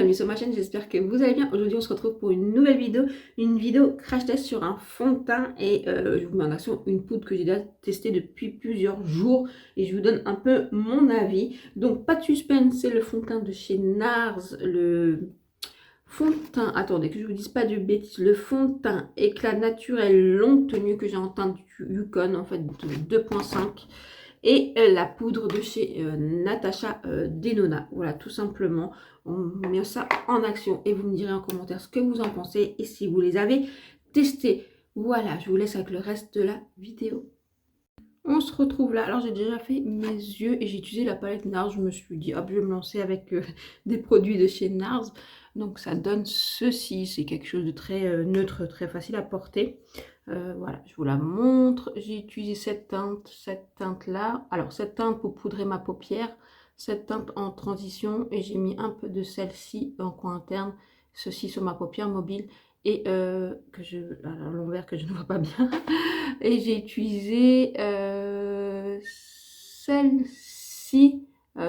bienvenue sur ma chaîne, j'espère que vous allez bien. Aujourd'hui on se retrouve pour une nouvelle vidéo crash test sur un fond de teint et je vous mets en action une poudre que j'ai déjà testée depuis plusieurs jours et je vous donne un peu mon avis. Donc pas de suspense, c'est le fond de teint de chez NARS, le fond de teint, attendez que je vous dise pas de bêtises, le fond de teint éclat naturel longue tenue que j'ai en teinte Yukon en fait de 2.5. Et la poudre de chez Natasha Denona. Voilà, tout simplement. On met ça en action et vous me direz en commentaire ce que vous en pensez et si vous les avez testés. Voilà, je vous laisse avec le reste de la vidéo. On se retrouve là. Alors, j'ai déjà fait mes yeux et j'ai utilisé la palette NARS. Je me suis dit, hop, je vais me lancer avec des produits de chez NARS. Donc, ça donne ceci. C'est quelque chose de très neutre, très facile à porter. Voilà, je vous la montre. J'ai utilisé cette teinte-là. Alors, cette teinte pour poudrer ma paupière. Cette teinte en transition. Et j'ai mis un peu de celle-ci en coin interne. Ceci sur ma paupière mobile. Et à l'envers que je ne vois pas bien. Et j'ai utilisé celle-ci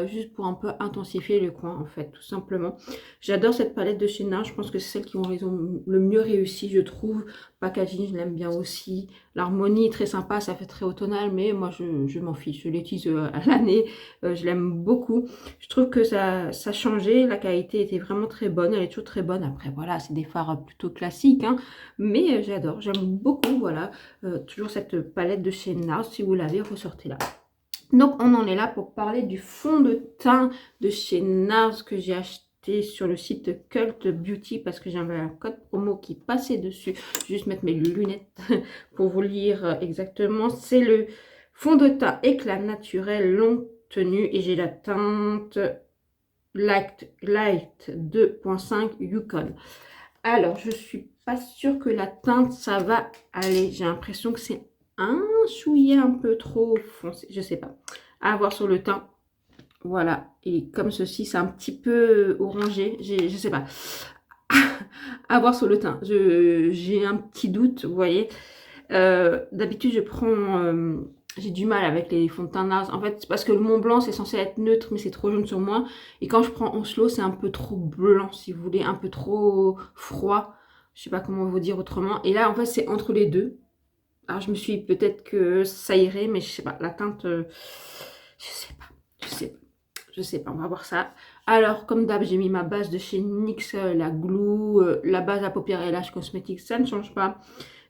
juste pour un peu intensifier le coin en fait, tout simplement. J'adore cette palette de chez NARS, je pense que c'est celle qui ont le mieux réussi, je trouve. Packaging, je l'aime bien aussi. L'harmonie est très sympa, ça fait très automnal, mais moi je m'en fiche, je l'utilise à l'année, je l'aime beaucoup. Je trouve que ça a changé, la qualité était vraiment très bonne, elle est toujours très bonne. Après voilà, c'est des fards plutôt classiques, hein, mais j'adore, j'aime beaucoup, voilà. Toujours cette palette de chez NARS, si vous l'avez, ressortez-la. Donc on en est là pour parler du fond de teint de chez NARS que j'ai acheté sur le site Cult Beauty parce que j'avais un code promo qui passait dessus. Je vais juste mettre mes lunettes pour vous lire exactement. C'est le fond de teint éclat naturel longue tenue et j'ai la teinte Light 2.5 Yukon. Alors, je suis pas sûre que la teinte, ça va aller. J'ai l'impression que c'est un chouïa un peu trop foncé. Je sais pas. À voir sur le teint. Voilà. Et comme ceci, c'est un petit peu orangé. Je sais pas. À voir sur le teint. J'ai un petit doute, vous voyez. D'habitude, je prends... j'ai du mal avec les fonds de teint NARS. En fait, c'est parce que le Mont Blanc, c'est censé être neutre, mais c'est trop jaune sur moi. Et quand je prends Oslo, c'est un peu trop blanc, si vous voulez. Un peu trop froid. Je sais pas comment vous dire autrement. Et là, en fait, c'est entre les deux. Alors, je me suis dit peut-être que ça irait, mais je sais pas. La teinte, je sais pas. Je sais pas. On va voir ça. Alors, comme d'hab, j'ai mis ma base de chez NYX, la glue, la base à paupières et Lash Cosmetics. Ça ne change pas.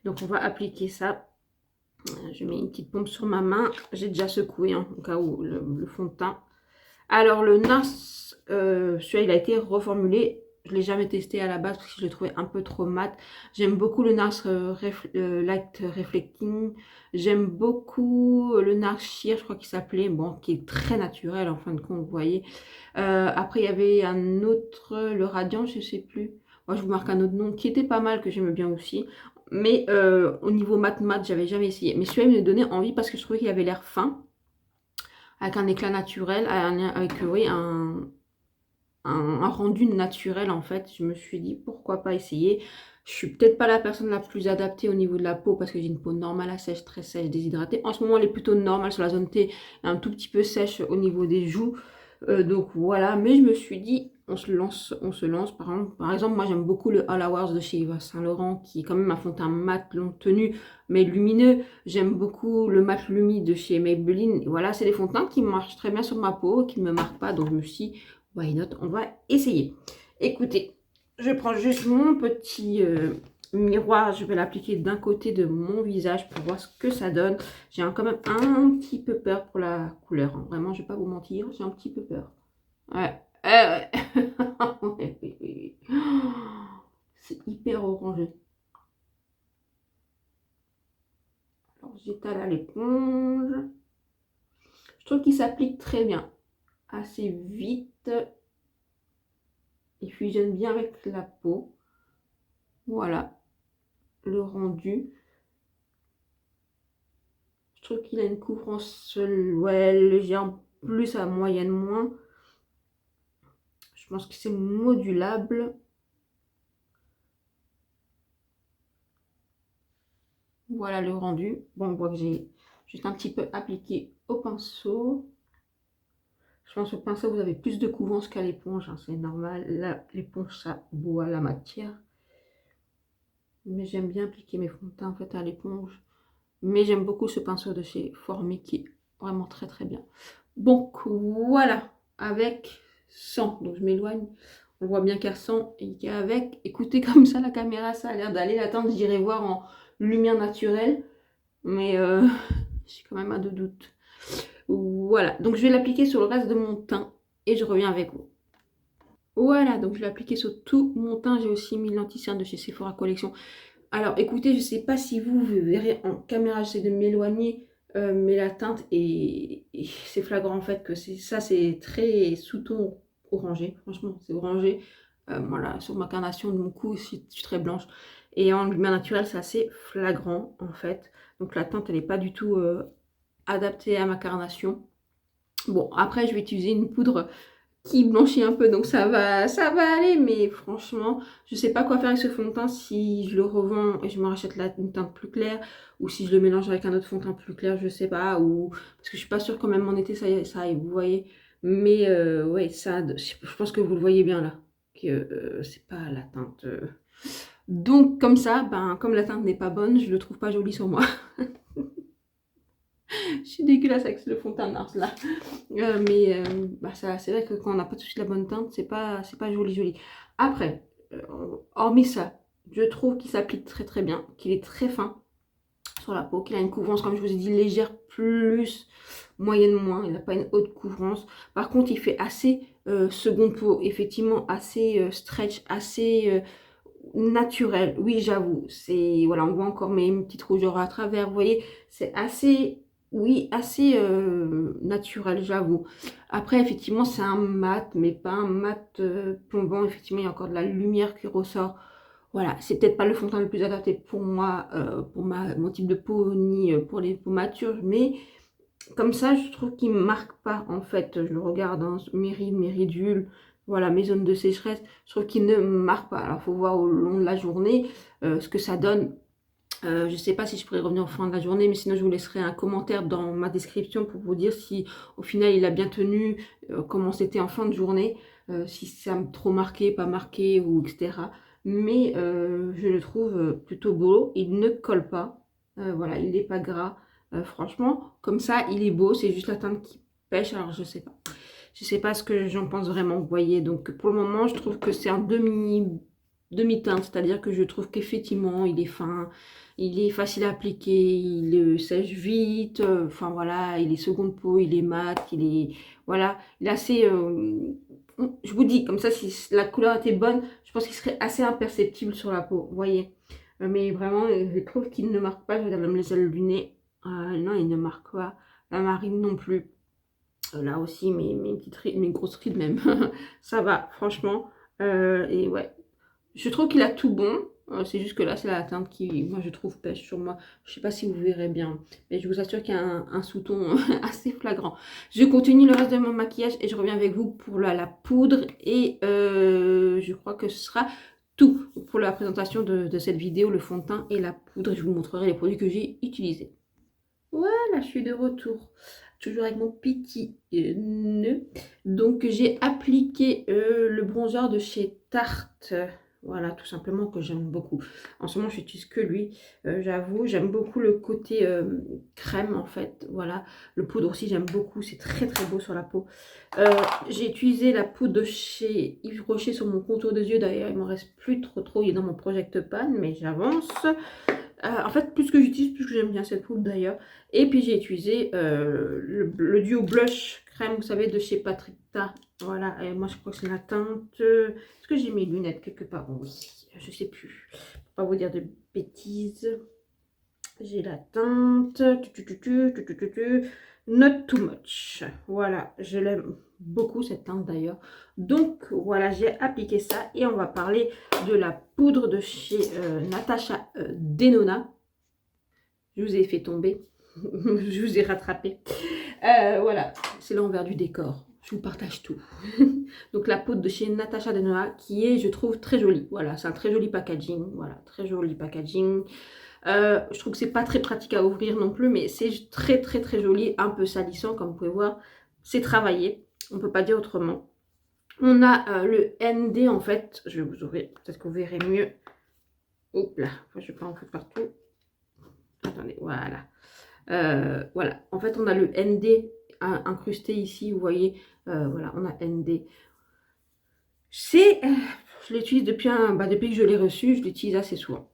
Donc, on va appliquer ça. Je mets une petite pompe sur ma main. J'ai déjà secoué, hein, au cas où, le fond de teint. Alors, le NARS, celui-là, il a été reformulé. Je ne l'ai jamais testé à la base parce que je l'ai trouvé un peu trop mat. J'aime beaucoup le NARS Light Reflecting. J'aime beaucoup le NARS Sheer, je crois qu'il s'appelait. Bon, qui est très naturel en fin de compte, vous voyez. Après, il y avait un autre, le Radiant, je ne sais plus. Moi, je vous marque un autre nom qui était pas mal, que j'aime bien aussi. Mais au niveau mat, j'avais jamais essayé. Mais celui-là, il me donnait envie parce que je trouvais qu'il avait l'air fin. Avec un éclat naturel, avec oui, un rendu naturel en fait. Je me suis dit pourquoi pas essayer. Je suis peut-être pas la personne la plus adaptée au niveau de la peau parce que j'ai une peau normale à sèche, très sèche, déshydratée. En ce moment elle est plutôt normale sur la zone T, un tout petit peu sèche au niveau des joues. Donc voilà, mais je me suis dit on se lance. Par exemple, moi j'aime beaucoup le All Hours de chez Yves Saint Laurent qui est quand même un fond de teint mat, longue tenue, mais lumineux. J'aime beaucoup le mat Lumi de chez Maybelline. Et voilà, c'est des fonds de teint qui marchent très bien sur ma peau, qui ne me marquent pas, donc je me suis dit why not, on va essayer. Écoutez, je prends juste mon petit miroir, je vais l'appliquer d'un côté de mon visage pour voir ce que ça donne. J'ai quand même un petit peu peur pour la couleur, hein. Vraiment, je vais pas vous mentir, j'ai un petit peu peur. Ouais, ouais. Oui, oui, oui. C'est hyper orangé. Alors, j'étale à l'éponge. Je trouve qu'il s'applique très bien, assez vite. Il fusionne bien avec la peau. Voilà le rendu. Je trouve qu'il a une couvrance ouais, légère plus à moyenne moins. Je pense que c'est modulable. Voilà le rendu. Bon, on voit que j'ai juste un petit peu appliqué au pinceau. Je pense au pinceau, vous avez plus de couvrance qu'à l'éponge, hein, c'est normal. Là, l'éponge, ça boit la matière. Mais j'aime bien appliquer mes fonds de teint en fait à l'éponge. Mais j'aime beaucoup ce pinceau de chez Formi qui est vraiment très très bien. Donc voilà, avec 100. Donc je m'éloigne. On voit bien qu'à 100 et qu'avec, écoutez comme ça la caméra, ça a l'air d'aller. La teinte, j'irai voir en lumière naturelle. Mais j'ai quand même un de doute. Voilà, donc je vais l'appliquer sur le reste de mon teint et je reviens avec vous. Voilà, donc je l'ai appliqué sur tout mon teint. J'ai aussi mis l'anti-cerne de chez Sephora Collection. Alors écoutez, je ne sais pas si vous verrez en caméra, j'essaie de m'éloigner, mais la teinte c'est flagrant en fait que c'est très sous-ton orangé, franchement c'est orangé. Voilà, sur ma carnation de mon cou aussi, je suis très blanche. Et en lumière naturelle, c'est assez flagrant en fait. Donc la teinte, elle n'est pas du tout adaptée à ma carnation. Bon, après je vais utiliser une poudre qui blanchit un peu, donc ça va aller, mais franchement je sais pas quoi faire avec ce fond de teint, si je le revends et je me rachète une teinte plus claire, ou si je le mélange avec un autre fond de teint plus clair, je sais pas, ou parce que je suis pas sûre quand même en été ça aille, vous voyez. Mais ouais, ça, je pense que vous le voyez bien là, que c'est pas la teinte donc comme ça, ben comme la teinte n'est pas bonne, je le trouve pas joli sur moi. Je suis dégueulasse avec le fond de teint Nars là. Bah c'est vrai que quand on n'a pas tout de suite la bonne teinte, c'est pas joli joli. Après, hormis ça, je trouve qu'il s'applique très très bien, qu'il est très fin sur la peau, qu'il a une couvrance, comme je vous ai dit, légère plus, moyenne moins. Il n'a pas une haute couvrance. Par contre, il fait assez seconde peau, effectivement, assez stretch, assez naturel. Oui, j'avoue, c'est voilà, on voit encore mes petites rougeurs à travers, vous voyez, c'est assez, oui, assez naturel, j'avoue. Après, effectivement, c'est un mat, mais pas un mat plombant. Effectivement, il y a encore de la lumière qui ressort. Voilà, c'est peut-être pas le fond de teint le plus adapté pour moi, pour mon type de peau, ni pour les peaux matures, mais comme ça, je trouve qu'il ne marque pas, en fait. Je le regarde, hein, mes rides, mes ridules, voilà, mes zones de sécheresse. Je trouve qu'il ne marque pas. Alors, il faut voir au long de la journée ce que ça donne. Je ne sais pas si je pourrais revenir au fin de la journée, mais sinon, je vous laisserai un commentaire dans ma description pour vous dire si, au final, il a bien tenu, comment c'était en fin de journée, si ça m'a trop marqué, pas marqué, ou etc. Mais je le trouve plutôt beau. Il ne colle pas. Voilà, il n'est pas gras. Franchement, comme ça, il est beau. C'est juste la teinte qui pêche. Alors, je sais pas. Je sais pas ce que j'en pense vraiment, vous voyez. Donc, pour le moment, je trouve que c'est un demi-teinte. C'est-à-dire que je trouve qu'effectivement, il est fin. Il est facile à appliquer. Il sèche vite. Enfin, voilà. Il est seconde peau. Il est mat. Il est... Voilà. Il est assez... je vous dis, comme ça, si la couleur était bonne, je pense qu'il serait assez imperceptible sur la peau. Vous voyez. Mais vraiment, je trouve qu'il ne marque pas. Je regarde même les ailes du nez. Non, il ne marque pas. La marine non plus. Là aussi, mes grosses rides même. Ça va, franchement. Et ouais. Je trouve qu'il a tout bon. C'est juste que là, c'est la teinte qui, moi, je trouve pêche sur moi. Je sais pas si vous verrez bien. Mais je vous assure qu'il y a un sous-ton assez flagrant. Je continue le reste de mon maquillage et je reviens avec vous pour la poudre. Et je crois que ce sera tout pour la présentation de cette vidéo, le fond de teint et la poudre. Je vous montrerai les produits que j'ai utilisés. Voilà, je suis de retour. Toujours avec mon petit nœud. Donc, j'ai appliqué le bronzer de chez Tarte. Voilà, tout simplement, que j'aime beaucoup. En ce moment, je n'utilise que lui. J'avoue, j'aime beaucoup le côté crème, en fait. Voilà, le poudre aussi, j'aime beaucoup. C'est très, très beau sur la peau. J'ai utilisé la poudre de chez Yves Rocher sur mon contour des yeux. D'ailleurs, il ne m'en reste plus trop. Il est dans mon Project Pan, mais j'avance. En fait, plus que j'utilise, plus que j'aime bien cette poudre d'ailleurs. Et puis j'ai utilisé le duo blush crème, vous savez, de chez Patricia. Voilà, et moi je crois que c'est la teinte. Est-ce que j'ai mes lunettes quelque part? Oui, je sais plus. Pour pas vous dire de bêtises. J'ai la teinte. Not too much. Voilà, je l'aime beaucoup cette teinte d'ailleurs. Donc voilà, j'ai appliqué ça et on va parler de la poudre de chez Natasha Denona. Je vous ai fait tomber, je vous ai rattrapé. Voilà, c'est l'envers du décor. Je vous partage tout. Donc la poudre de chez Natasha Denona qui est, je trouve, très jolie. Voilà, c'est un très joli packaging. Voilà, très joli packaging. Je trouve que c'est pas très pratique à ouvrir non plus, mais c'est très joli, un peu salissant comme vous pouvez voir. C'est travaillé. On ne peut pas dire autrement. On a le ND en fait. Je vais vous ouvrir, peut-être que vous verrez mieux. Hop là, je ne vais pas en faire partout. Attendez, voilà. Voilà, en fait on a le ND incrusté ici, vous voyez. Voilà, on a ND. Je l'utilise depuis que je l'ai reçu, je l'utilise assez souvent.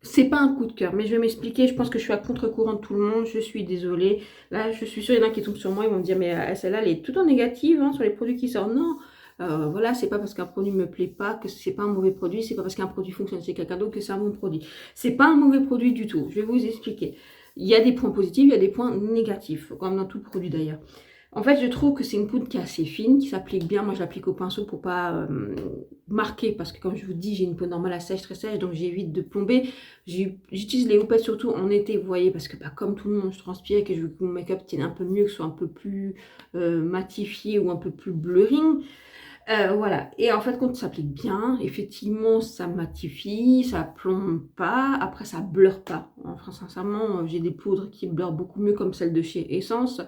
C'est pas un coup de cœur, mais je vais m'expliquer. Je pense que je suis à contre-courant de tout le monde. Je suis désolée. Là, je suis sûre, il y en a qui tombent sur moi. Ils vont me dire, mais celle-là, elle est tout en négative hein, sur les produits qui sortent. Non, voilà, c'est pas parce qu'un produit me plaît pas que c'est pas un mauvais produit. C'est pas parce qu'un produit fonctionne chez quelqu'un d'autre que c'est un bon produit. C'est pas un mauvais produit du tout. Je vais vous expliquer. Il y a des points positifs, il y a des points négatifs, comme dans tout produit d'ailleurs. En fait, je trouve que c'est une poudre qui est assez fine, qui s'applique bien. Moi, je l'applique au pinceau pour pas marquer, parce que comme je vous dis, j'ai une peau normale à sèche, très sèche, donc j'évite de plomber. J'utilise les houppettes surtout en été, vous voyez, parce que comme tout le monde, je transpire et que je veux que mon make-up tienne un peu mieux, que ce soit un peu plus matifié ou un peu plus blurring. Voilà, et en fait, quand ça s'applique bien, effectivement, ça matifie, ça plombe pas, après ça blur pas. Enfin, sincèrement, j'ai des poudres qui blurent beaucoup mieux comme celle de chez Essence.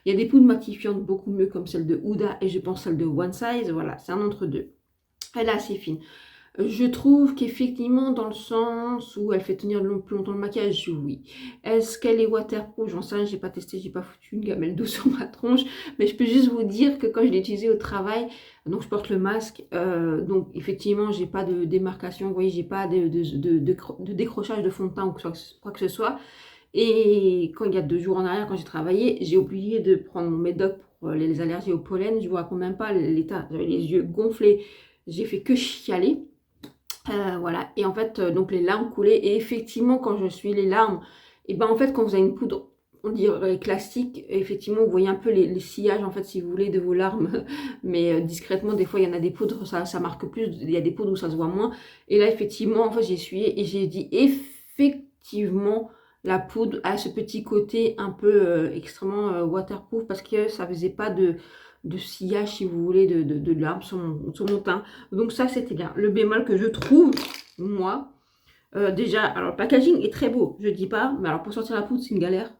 Il y a des poudres matifiantes beaucoup mieux comme celle de Huda et je pense celle de One Size. Voilà, c'est un entre-deux. Elle est assez fine. Je trouve qu'effectivement, dans le sens où elle fait tenir plus longtemps le maquillage, oui. Est-ce qu'elle est waterproof? J'en sais rien, j'ai pas testé, j'ai pas foutu une gamelle d'eau sur ma tronche. Mais je peux juste vous dire que quand je l'ai utilisée au travail, donc je porte le masque, donc effectivement, j'ai pas de démarcation, vous voyez, j'ai pas de décrochage de fond de teint ou quoi que ce soit. Et quand il y a 2 jours en arrière, quand j'ai travaillé, j'ai oublié de prendre mon médoc pour les allergies au pollen. Je vous raconte même pas l'état, j'avais les yeux gonflés, j'ai fait que chialer. Voilà, et en fait, donc les larmes coulaient, et effectivement, quand je suis les larmes, et ben en fait, quand vous avez une poudre, on dirait classique, effectivement, vous voyez un peu les sillages, en fait, si vous voulez, de vos larmes, mais discrètement, des fois, il y en a des poudres, ça marque plus, il y a des poudres où ça se voit moins, et là, effectivement, en fait, j'ai essuyé, et j'ai dit, effectivement, la poudre a ce petit côté un peu extrêmement waterproof, parce que ça faisait pas de sillage, si vous voulez, de larmes sur mon teint. Donc ça, c'était bien. Le bémol que je trouve, moi, déjà, alors le packaging est très beau, je dis pas, mais alors pour sortir la poudre, c'est une galère.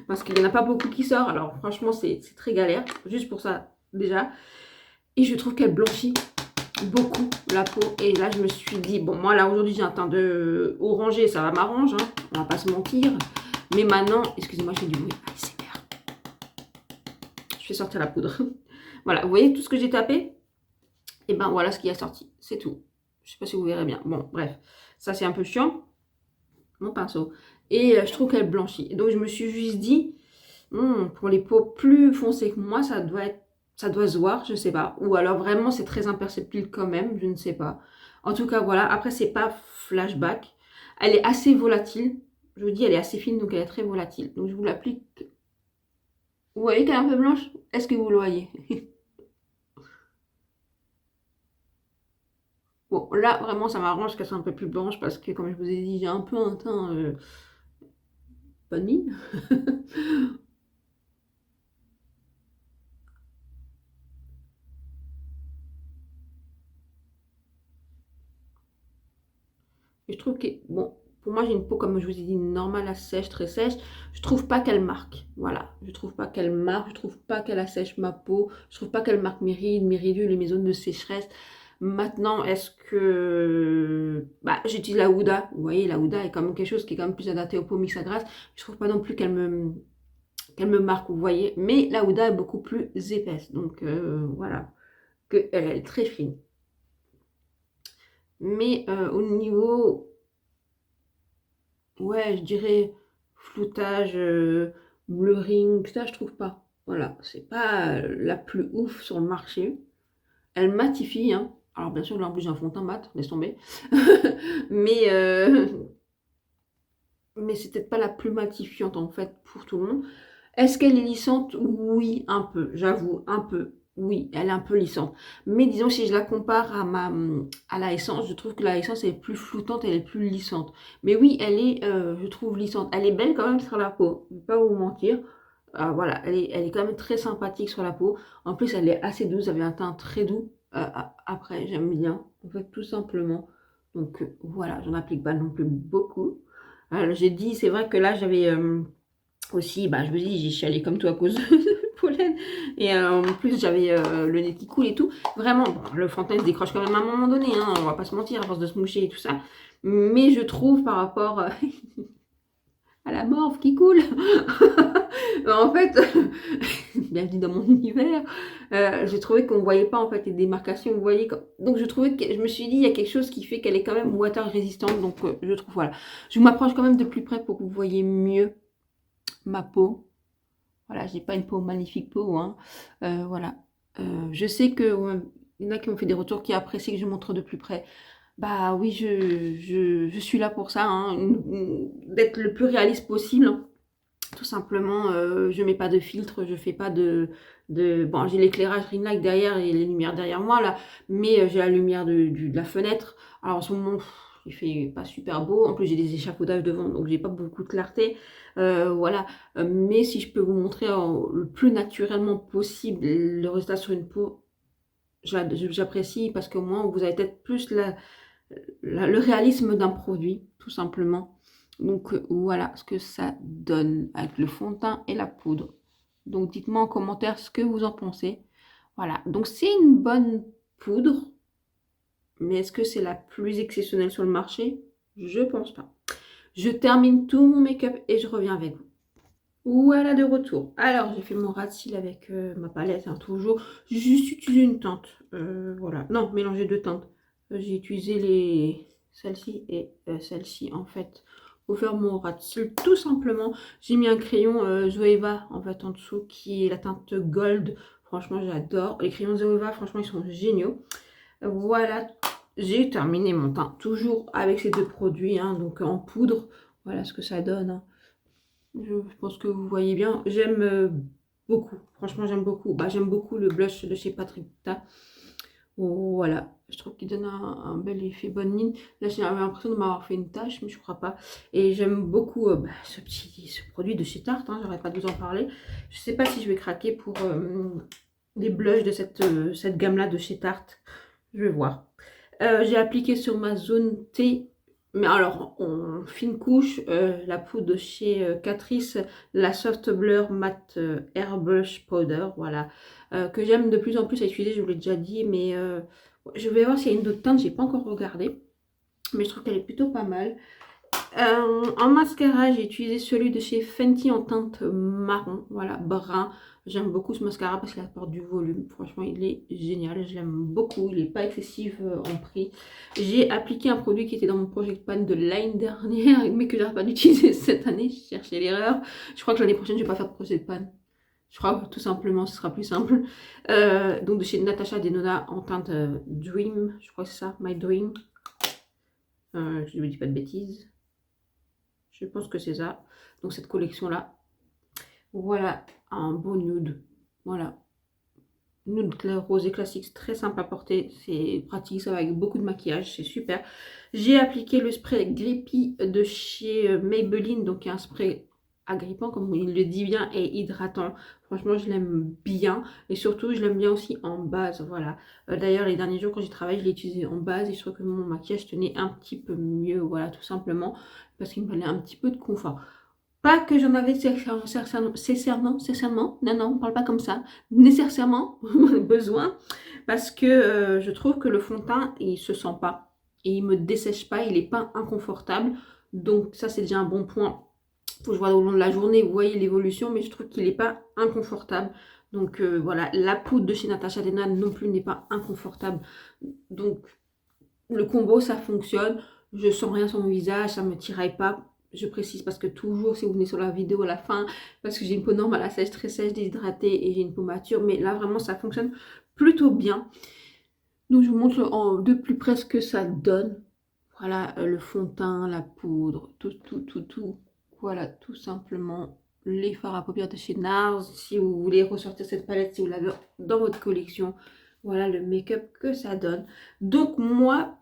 Parce qu'il n'y en a pas beaucoup qui sortent, alors franchement, c'est très galère, juste pour ça, déjà. Et je trouve qu'elle blanchit beaucoup la peau. Et là, je me suis dit, bon, moi, là, aujourd'hui, j'ai un teint de orangé, ça va m'arranger, hein, on va pas se mentir. Mais maintenant, excusez-moi, je fais du bruit. Je fais sortir la poudre. Voilà, vous voyez tout ce que j'ai tapé? Et ben voilà ce qui a sorti, c'est tout. Je sais pas si vous verrez bien. Bon, bref, ça c'est un peu chiant, mon pinceau. Et je trouve qu'elle blanchit. Donc je me suis juste dit, pour les peaux plus foncées que moi, ça doit se voir, je sais pas. Ou alors vraiment c'est très imperceptible quand même, je ne sais pas. En tout cas, voilà. Après, c'est pas flashback. Elle est assez volatile. Je vous dis, elle est assez fine, donc elle est très volatile. Donc je vous l'applique. Vous voyez qu'elle est un peu blanche? Est-ce que vous le voyez? Bon, là, vraiment, ça m'arrange qu'elle soit un peu plus blanche parce que, comme je vous ai dit, j'ai un peu un teint pas de mine. Et je trouve que, bon, pour moi, j'ai une peau, comme je vous ai dit, normale, assez sèche, très sèche. Je trouve pas qu'elle marque. Voilà. Je trouve pas qu'elle marque. Je trouve pas qu'elle assèche ma peau. Je trouve pas qu'elle marque mes rides, mes ridules et mes zones de sécheresse. Maintenant, est-ce que... Bah, j'utilise la Huda. Vous voyez, la Huda est quand même quelque chose qui est quand même plus adapté aux peaux mixtes à grasse. Je trouve pas non plus qu'elle me marque, vous voyez. Mais la Huda est beaucoup plus épaisse. Donc, voilà. Elle est très fine. Mais au niveau... Ouais, je dirais floutage, blurring, ça je trouve pas. Voilà, c'est pas la plus ouf sur le marché. Elle matifie, hein. Alors bien sûr, là en plus j'ai un fond de teint mat, laisse tomber. mais mais c'est peut-être pas la plus matifiante en fait pour tout le monde. Est-ce qu'elle est lissante? Oui, un peu, j'avoue, un peu. Oui, elle est un peu lissante. Mais disons, si je la compare à la essence, je trouve que la essence elle est plus floutante, elle est plus lissante. Mais oui, elle est, je trouve, lissante. Elle est belle quand même sur la peau, je ne vais pas vous mentir. Voilà, elle est quand même très sympathique sur la peau. En plus, elle est assez douce, elle avait un teint très doux. Après, j'aime bien, en fait, tout simplement. Donc voilà, j'en applique pas non plus beaucoup. J'ai dit, c'est vrai que là, j'avais... aussi, bah, je vous dis, j'ai chialé comme tout à cause pollen. Et en plus, j'avais le nez qui coule et tout. Vraiment, bon, le fond de teint se décroche quand même à un moment donné, hein, on va pas se mentir, à force de se moucher et tout ça. Mais je trouve par rapport à la morve qui coule, en fait, bienvenue dans mon univers, j'ai trouvé qu'on ne voyait pas en fait les démarcations, vous voyez. Donc je trouvais que, je me suis dit, il y a quelque chose qui fait qu'elle est quand même water résistante, donc je trouve, voilà. Je m'approche quand même de plus près pour que vous voyez mieux ma peau. Voilà, j'ai pas une peau magnifique peau, hein. Voilà. Je sais que il y en a qui m'ont fait des retours qui apprécient que je montre de plus près. Bah oui, je suis là pour ça, hein, d'être le plus réaliste possible. Tout simplement, je mets pas de filtre, je fais pas bon, j'ai l'éclairage ring light derrière et les lumières derrière moi là, mais j'ai la lumière de la fenêtre. Alors en ce moment, il fait pas super beau. En plus, j'ai des échafaudages devant, donc j'ai pas beaucoup de clarté. Voilà. Mais si je peux vous montrer le plus naturellement possible le résultat sur une peau, j'apprécie parce qu'au moins vous avez peut-être plus le réalisme d'un produit, tout simplement. Donc voilà ce que ça donne avec le fond de teint et la poudre. Donc dites-moi en commentaire ce que vous en pensez. Voilà, donc c'est une bonne poudre, mais est-ce que c'est la plus exceptionnelle sur le marché? Je pense pas. Je termine tout mon make-up et je reviens avec vous. Voilà de retour. Alors j'ai fait mon ras de cils avec ma palette, hein, toujours. J'ai juste utilisé une teinte. Voilà, non, mélanger deux teintes. J'ai utilisé celle-ci et celle-ci en fait pour faire mon ras de cils tout simplement. J'ai mis un crayon Zoeva en fait en dessous qui est la teinte gold. Franchement j'adore. Les crayons Zoeva franchement ils sont géniaux. Voilà, j'ai terminé mon teint toujours avec ces deux produits, hein, donc en poudre. Voilà ce que ça donne, hein. Je pense que vous voyez bien. J'aime beaucoup. Franchement, j'aime beaucoup. Bah, j'aime beaucoup le blush de chez Patricia. Voilà. Je trouve qu'il donne un bel effet bonne mine. Là, j'ai l'impression de m'avoir fait une tache, mais je crois pas. Et j'aime beaucoup bah, ce produit de chez Tarte. Hein, j'arrête pas de vous en parler. Je sais pas si je vais craquer pour des blushs de cette gamme-là de chez Tarte. Je vais voir. J'ai appliqué sur ma zone T. Mais alors, en fine couche, la poudre de chez Catrice, la Soft Blur Matte Airbrush Powder, voilà, que j'aime de plus en plus à utiliser, je vous l'ai déjà dit, mais je vais voir s'il y a une autre teinte, j'ai pas encore regardé, mais je trouve qu'elle est plutôt pas mal. En mascara, j'ai utilisé celui de chez Fenty en teinte marron, voilà, brun. J'aime beaucoup ce mascara parce qu'il apporte du volume. Franchement, il est génial. Je l'aime beaucoup. Il n'est pas excessif en prix. J'ai appliqué un produit qui était dans mon Project Pan de l'année dernière, mais que je n'arrive pas d'utiliser cette année. Je cherchais l'erreur. Je crois que l'année prochaine, je ne vais pas faire de Project Pan. Je crois tout simplement, ce sera plus simple. Donc de chez Natasha Denona en teinte Dream. Je crois que c'est ça, My Dream. Je ne vous dis pas de bêtises. Je pense que c'est ça. Donc cette collection-là. Voilà, un beau nude. Voilà. Nude clair rosé classique, très simple à porter. C'est pratique, ça va avec beaucoup de maquillage, c'est super. J'ai appliqué le spray Grippy de chez Maybelline. Donc un spray agrippant, comme il le dit bien, et hydratant. Franchement, je l'aime bien. Et surtout, je l'aime bien aussi en base. Voilà. D'ailleurs, les derniers jours, quand j'ai travaillé, je l'ai utilisé en base. Et je trouve que mon maquillage tenait un petit peu mieux. Voilà, tout simplement. Parce qu'il me fallait un petit peu de confort. Pas que j'en avais nécessairement, non, on parle pas comme ça, nécessairement besoin, parce que je trouve que le fond de teint, il se sent pas, et il me dessèche pas, il est pas inconfortable, donc ça c'est déjà un bon point. Faut que je vois au long de la journée, vous voyez l'évolution, mais je trouve qu'il est pas inconfortable. Donc voilà, la poudre de chez Natasha Denona non plus n'est pas inconfortable, donc le combo ça fonctionne, je sens rien sur mon visage, ça me tiraille pas. Je précise parce que toujours, si vous venez sur la vidéo à la fin, parce que j'ai une peau normale à sèche, très sèche, déshydratée et j'ai une peau mature. Mais là, vraiment, ça fonctionne plutôt bien. Donc, je vous montre de plus près ce que ça donne. Voilà, le fond de teint, la poudre, tout. Voilà, tout simplement les fards à paupières de chez NARS. Si vous voulez ressortir cette palette, si vous l'avez dans votre collection, voilà le make-up que ça donne. Donc, moi,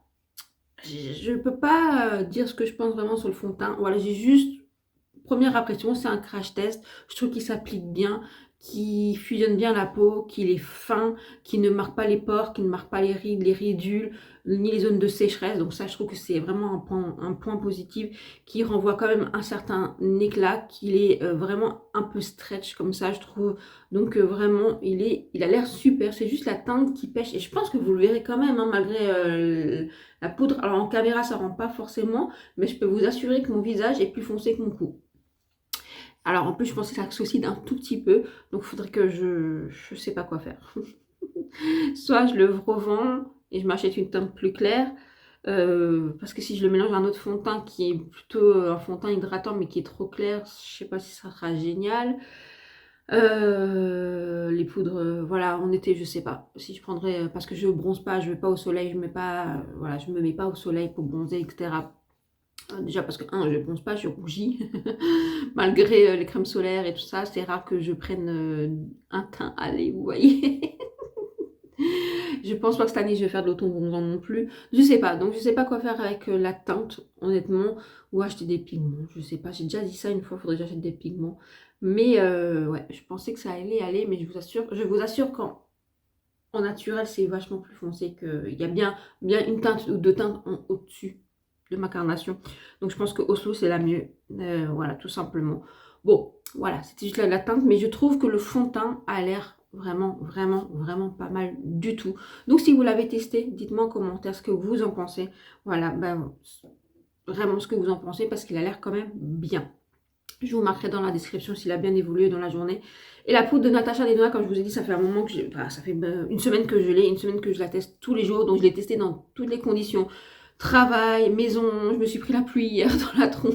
je ne peux pas dire ce que je pense vraiment sur le fond de teint. Voilà, j'ai juste, première impression, c'est un crash test. Je trouve qu'il s'applique bien, qui fusionne bien la peau, qu'il est fin, qui ne marque pas les pores, qui ne marque pas les rides, les ridules, ni les zones de sécheresse. Donc ça, je trouve que c'est vraiment un point positif qui renvoie quand même un certain éclat, qu'il est vraiment un peu stretch comme ça, je trouve. Donc vraiment, il a l'air super. C'est juste la teinte qui pêche. Et je pense que vous le verrez quand même, hein, malgré la poudre. Alors en caméra, ça rend pas forcément, mais je peux vous assurer que mon visage est plus foncé que mon cou. Alors en plus, je pense que ça s'oxyde un tout petit peu, donc il faudrait que je sais pas quoi faire. Soit je le revends et je m'achète une teinte plus claire, parce que si je le mélange à un autre fond de teint qui est plutôt un fond de teint hydratant mais qui est trop clair, je sais pas si ça sera génial. Les poudres, voilà, en été, je sais pas. Si je prendrais, parce que je bronze pas, je vais pas au soleil, je mets pas, voilà, je me mets pas au soleil pour bronzer, etc. Déjà parce que, je bronze pas, je rougis. Malgré les crèmes solaires et tout ça, c'est rare que je prenne un teint à lait, vous voyez. Je pense pas que cette année je vais faire de l'auto-bronzant non plus. Je sais pas, donc je sais pas quoi faire avec la teinte, honnêtement, ou acheter des pigments. Je sais pas, j'ai déjà dit ça une fois, il faudrait que j'achète des pigments. Mais ouais, je pensais que ça allait aller, mais je vous assure qu'en naturel, c'est vachement plus foncé que. Il y a bien une teinte ou deux teintes au-dessus de ma carnation. Donc je pense que Oslo c'est la mieux. Voilà, tout simplement. Bon, voilà, c'était juste la teinte, mais je trouve que le fond de teint a l'air vraiment, vraiment, vraiment pas mal du tout. Donc si vous l'avez testé, dites-moi en commentaire ce que vous en pensez. Voilà, ben, vraiment ce que vous en pensez, parce qu'il a l'air quand même bien. Je vous marquerai dans la description s'il a bien évolué dans la journée. Et la poudre de Natasha Denona, comme je vous ai dit, ça fait un moment que ça fait une semaine que je l'ai, une semaine que je la teste tous les jours. Donc je l'ai testée dans toutes les conditions. Travail, maison, je me suis pris la pluie hier dans la tronche.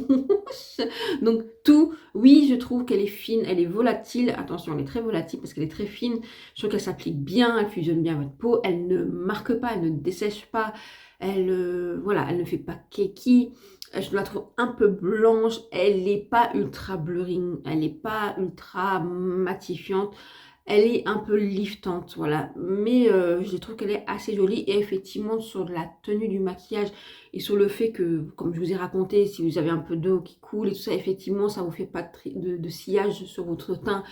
Donc tout, oui, je trouve qu'elle est fine, elle est volatile. Attention, elle est très volatile parce qu'elle est très fine. Je trouve qu'elle s'applique bien, elle fusionne bien votre peau. Elle ne marque pas, elle ne dessèche pas. Voilà, elle ne fait pas keki. Je la trouve un peu blanche, elle n'est pas ultra blurring, elle n'est pas ultra matifiante, elle est un peu liftante, voilà. Mais je trouve qu'elle est assez jolie, et effectivement sur la tenue du maquillage et sur le fait que, comme je vous ai raconté, si vous avez un peu d'eau qui coule et tout ça, effectivement ça vous fait pas de sillage sur votre teint.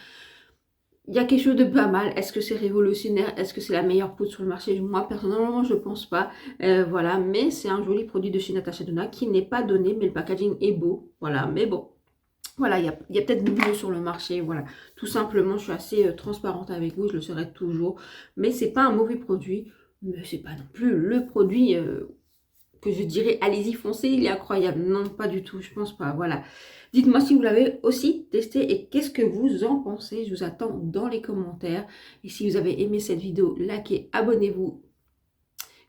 Il y a quelque chose de pas mal. Est-ce que c'est révolutionnaire? Est-ce que c'est la meilleure poudre sur le marché? Moi, personnellement, je pense pas. Voilà, mais c'est un joli produit de chez Natasha Denona qui n'est pas donné, mais le packaging est beau. Voilà, mais bon. Voilà, il y a peut-être mieux sur le marché. Voilà, tout simplement, je suis assez transparente avec vous. Je le serai toujours. Mais c'est pas un mauvais produit. Mais c'est pas non plus le produit que je dirais allez-y foncez, il est incroyable. Non, pas du tout, je pense pas. Voilà. Dites-moi si vous l'avez aussi testé et qu'est-ce que vous en pensez. Je vous attends dans les commentaires. Et si vous avez aimé cette vidéo, likez, abonnez-vous,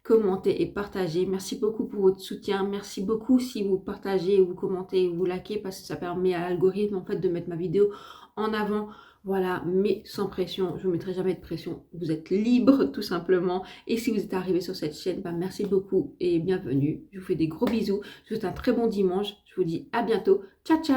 commentez et partagez. Merci beaucoup pour votre soutien. Merci beaucoup si vous partagez, vous commentez, vous likez, parce que ça permet à l'algorithme en fait de mettre ma vidéo en avant. Voilà, mais sans pression, je ne vous mettrai jamais de pression. Vous êtes libre tout simplement. Et si vous êtes arrivé sur cette chaîne, bah, merci beaucoup et bienvenue. Je vous fais des gros bisous. Je vous souhaite un très bon dimanche. Je vous dis à bientôt. Ciao, ciao!